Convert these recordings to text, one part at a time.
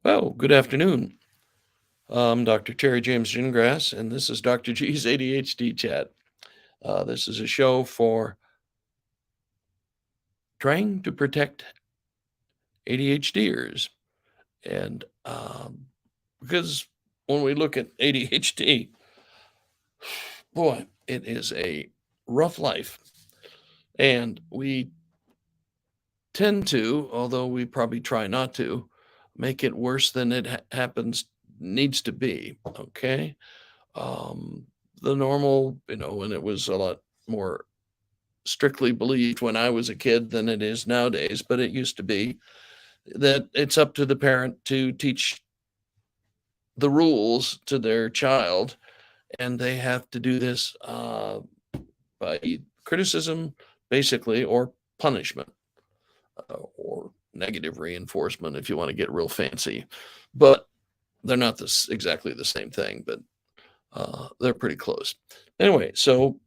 Well, good afternoon. I'm Dr. Terry James Gingrass, and this is Dr. G's ADHD Chat. This is a show for trying to protect ADHDers. And because when we look at ADHD, boy, it is a rough life. And we tend to, although we probably try not to, make it worse than it happens, needs to be. Okay. Um, the normal, when it was a lot more strictly believed when I was a kid than it is nowadays, but it used to be that it's up to the parent to teach the rules to their child, and they have to do this by criticism, basically, or punishment, or negative reinforcement if you want to get real fancy. But they're not exactly the same thing, but they're pretty close. Anyway, so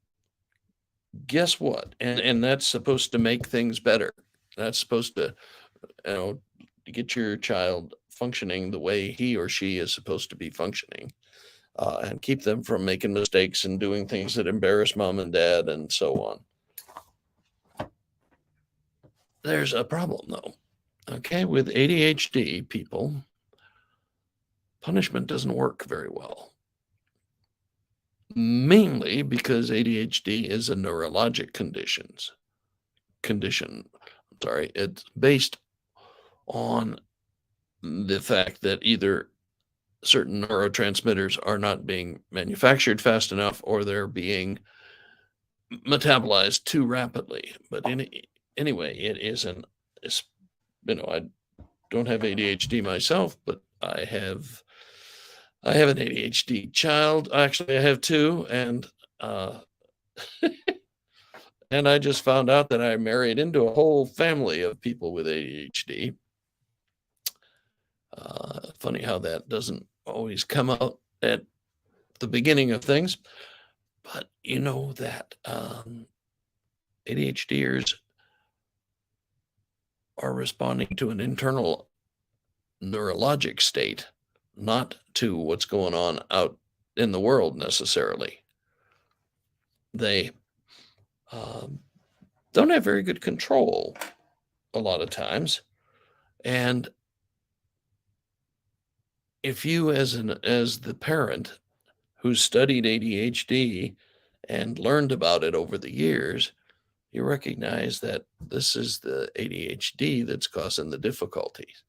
guess what? And that's supposed to make things better. That's supposed to, you know, get your child functioning the way he or she is supposed to be functioning, and keep them from making mistakes and doing things that embarrass mom and dad and so on. There's a problem though. Okay, with ADHD people, punishment doesn't work very well. Mainly because ADHD is a neurologic condition. Sorry, it's based on the fact that either certain neurotransmitters are not being manufactured fast enough or they're being metabolized too rapidly. But anyway, it isn't. I don't have ADHD myself, but I have an ADHD child. Actually, I have two, and and I just found out that I married into a whole family of people with ADHD. Funny how that doesn't always come out at the beginning of things, but you know that ADHDers are responding to an internal neurologic state, not to what's going on out in the world necessarily. They don't have very good control a lot of times, and if you, as the parent who studied ADHD and learned about it over the years, you recognize that this is the ADHD that's causing the difficulties.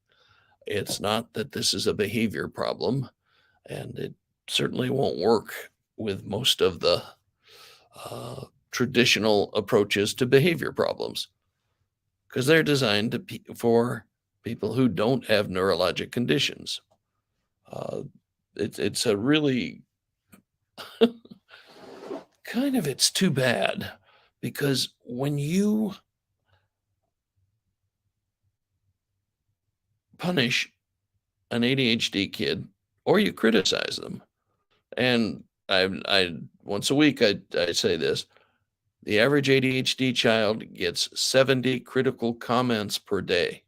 It's not that this is a behavior problem, and it certainly won't work with most of the traditional approaches to behavior problems because they're designed for people who don't have neurologic conditions. It's a really it's too bad because when you punish an ADHD kid or you criticize them, and I once a week I say this: the average ADHD child gets 70 critical comments per day.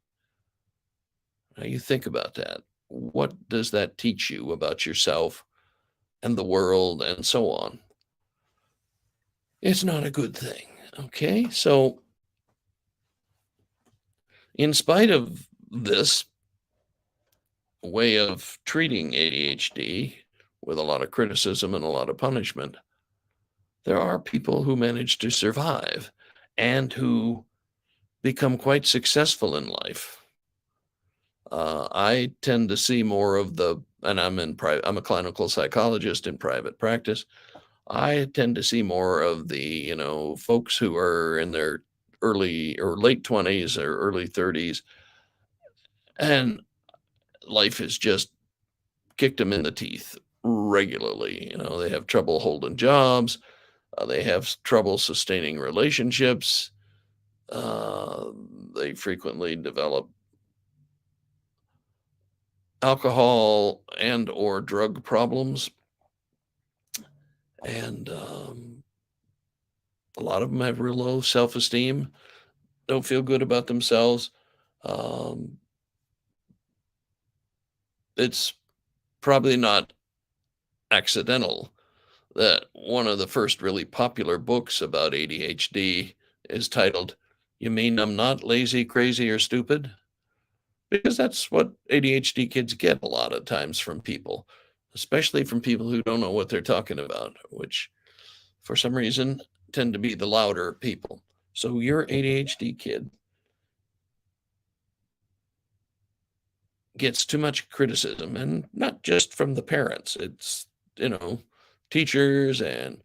Now you think about that. What does that teach you about yourself and the world and so on? It's not a good thing. Okay, so in spite of this way of treating ADHD with a lot of criticism and a lot of punishment, there are people who manage to survive and who become quite successful in life. I tend to see more of and I'm a clinical psychologist in private practice. I tend to see more of the, folks who are in their early or late 20s or early 30s, and life has just kicked them in the teeth regularly. They have trouble holding jobs. They have trouble sustaining relationships. They frequently develop alcohol and or drug problems. And a lot of them have real low self-esteem, don't feel good about themselves. Um, it's probably not accidental that one of the first really popular books about ADHD is titled, You Mean I'm Not Lazy, Crazy, or Stupid? Because that's what ADHD kids get a lot of times from people, especially from people who don't know what they're talking about, which for some reason tend to be the louder people. So your ADHD kid gets too much criticism, and not just from the parents. It's, you know, teachers and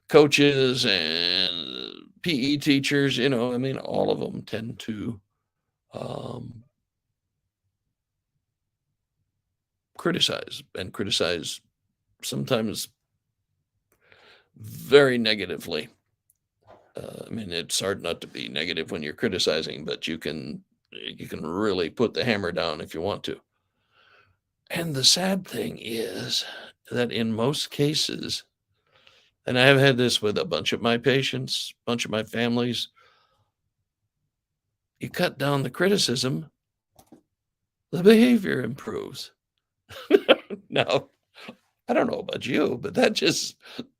coaches and PE teachers, I mean, all of them tend to um, criticize and criticize sometimes very negatively. I mean, it's hard not to be negative when you're criticizing, but you can really put the hammer down if you want to. And the sad thing is that in most cases, and I have had this with a bunch of my patients, a bunch of my families, you cut down the criticism, the behavior improves. Now, I don't know about you, but that just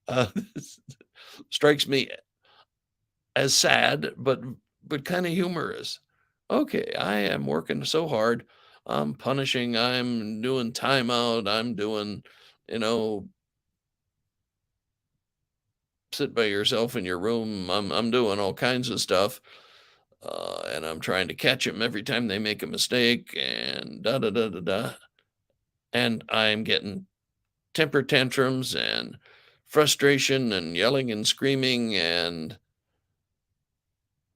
uh, strikes me as sad, but kind of humorous. Okay, I am working so hard. I'm punishing. I'm doing timeout. I'm doing, you know, sit by yourself in your room. I'm doing all kinds of stuff, and I'm trying to catch them every time they make a mistake, and da da da da da. And I'm getting temper tantrums and frustration and yelling and screaming, and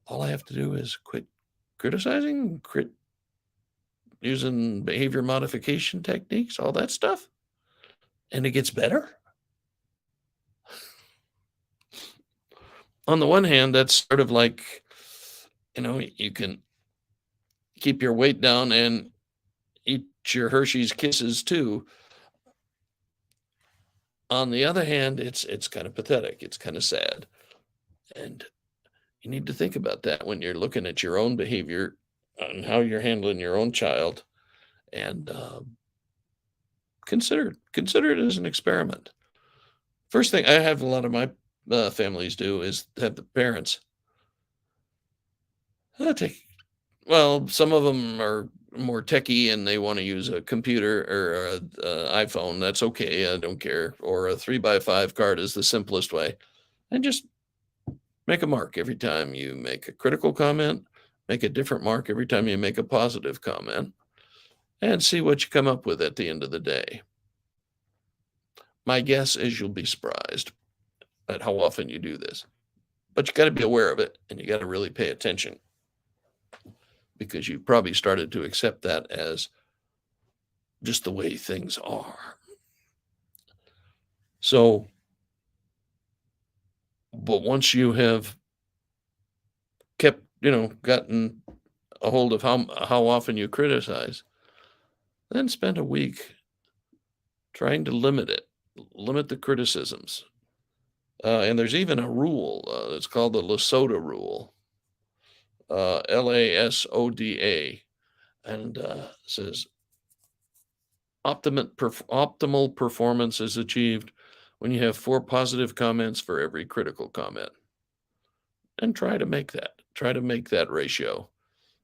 all I have to do is quit criticizing, quit using behavior modification techniques, all that stuff, and it gets better. On the one hand, that's sort of like, you can keep your weight down and eat your Hershey's Kisses too. On the other hand, it's kind of pathetic. It's kind of sad. And you need to think about that when you're looking at your own behavior and how you're handling your own child, and consider it as an experiment. First thing I have a lot of my families do is have the parents take. Well, some of them are more techie and they want to use a computer or a iPhone. That's okay. I don't care. Or a 3x5 card is the simplest way. And just make a mark every time you make a critical comment. Make a different mark every time you make a positive comment, and see what you come up with at the end of the day. My guess is you'll be surprised at how often you do this. But you got to be aware of it and you got to really pay attention, because you've probably started to accept that as just the way things are. So, but once you have kept, gotten a hold of how often you criticize, then spend a week trying to limit the criticisms. And there's even a rule. It's called the Lasoda rule, LASODA, and says optimal performance is achieved when you have 4 positive comments for every critical comment. And try to make that ratio.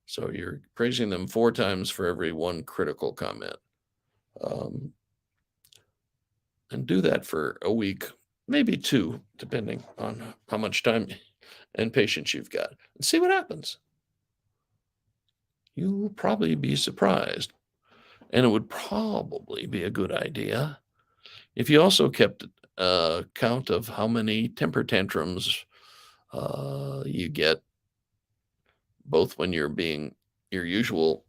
So you're praising them 4 times for every 1 critical comment. And do that for a week, maybe 2, depending on how much time and patience you've got, and see what happens. You'll probably be surprised. And it would probably be a good idea if you also kept count of how many temper tantrums you get, both when you're being your usual,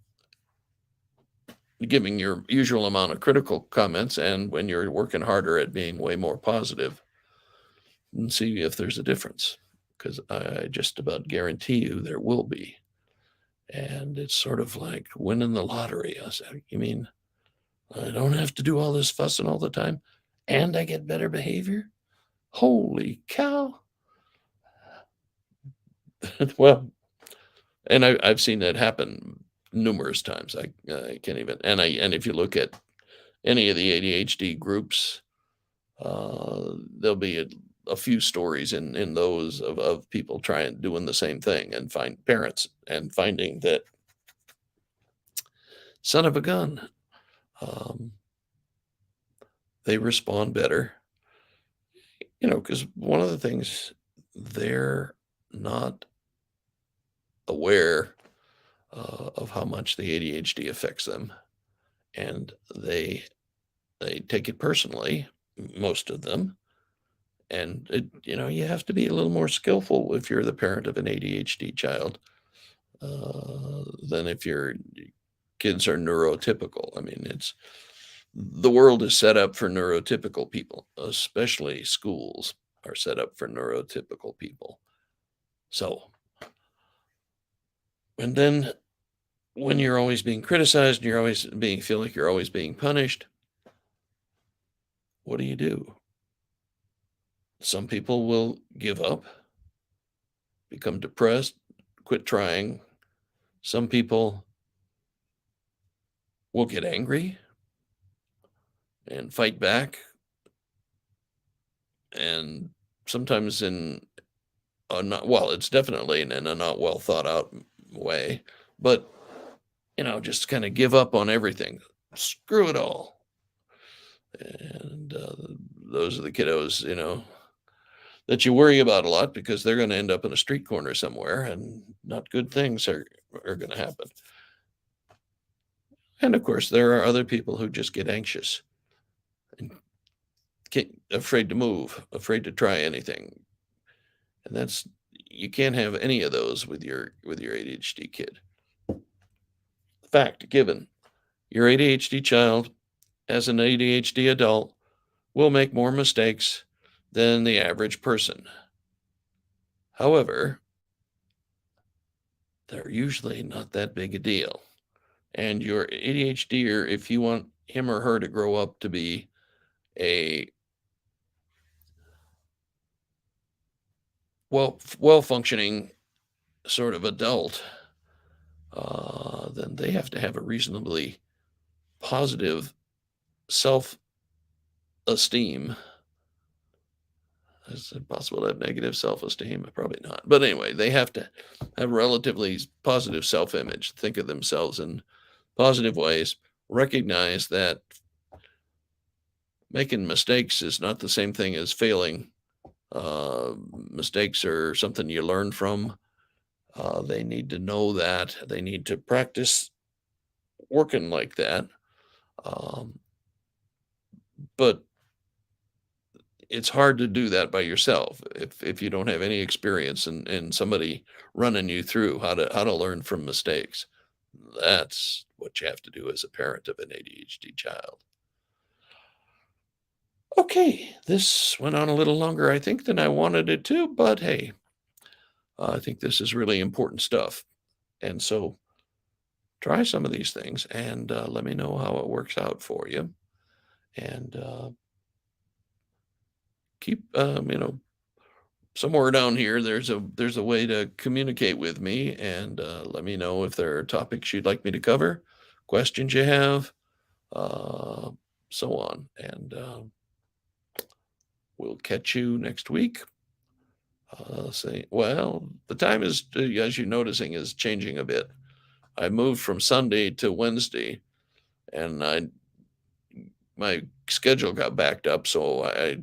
giving your usual amount of critical comments, and when you're working harder at being way more positive, and see if there's a difference. Because I just about guarantee you there will be. And it's sort of like winning the lottery. I said, you mean I don't have to do all this fussing all the time and I get better behavior? Holy cow. Well, and I've seen that happen numerous times. I can't even. And if you look at any of the ADHD groups, there'll be a few stories in those of people trying doing the same thing and find parents and finding that son of a gun, um, they respond better, because one of the things they're not aware of how much the ADHD affects them, and they take it personally, most of them. And you have to be a little more skillful if you're the parent of an ADHD child than if your kids are neurotypical. I mean, the world is set up for neurotypical people, especially schools are set up for neurotypical people. So, and then when you're always being criticized and you're always feel like you're always being punished, what do you do? Some people will give up, become depressed, quit trying. Some people will get angry and fight back. And sometimes in a not, well, it's definitely in a not well thought out way, but just kind of give up on everything. Screw it all. And those are the kiddos, that you worry about a lot because they're going to end up in a street corner somewhere and not good things are going to happen. And of course, there are other people who just get anxious and afraid to move, afraid to try anything. And you can't have any of those with your ADHD kid. Fact given, your ADHD child as an ADHD adult will make more mistakes than the average person. However, they're usually not that big a deal. And your ADHDer, if you want him or her to grow up to be a well functioning sort of adult, then they have to have a reasonably positive self esteem. Is it possible to have negative self esteem? Probably not. But anyway, they have to have relatively positive self image, think of themselves in positive ways, recognize that making mistakes is not the same thing as failing. Mistakes are something you learn from. They need to know that. They need to practice working like that. But it's hard to do that by yourself if you don't have any experience and somebody running you through how to learn from mistakes. That's what you have to do as a parent of an ADHD child. Okay, this went on a little longer, I think, than I wanted it to, but hey, I think this is really important stuff. And so try some of these things and let me know how it works out for you. And keep, somewhere down here, there's a way to communicate with me and let me know if there are topics you'd like me to cover, questions you have, uh, so on. And we'll catch you next week. Well, the time is, as you're noticing, is changing a bit. I moved from Sunday to Wednesday, and my schedule got backed up, so I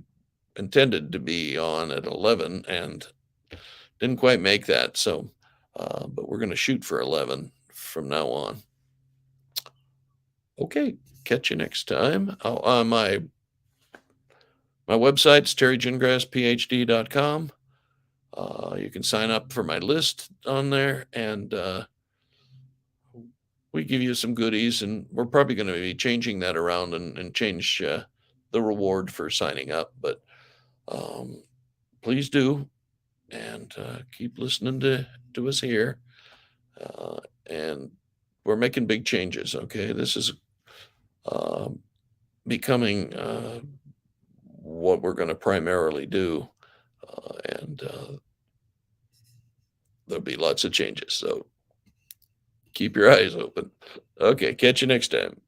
intended to be on at 11 and didn't quite make that. So, but we're going to shoot for 11 from now on. Okay, catch you next time. My website's terrygingrassphd.com. You can sign up for my list on there, and we give you some goodies, and we're probably going to be changing that around and change the reward for signing up. But please do, and keep listening to us here. And we're making big changes. Okay, this is becoming what we're going to primarily do, and there'll be lots of changes. So Keep your eyes open. Okay, catch you next time.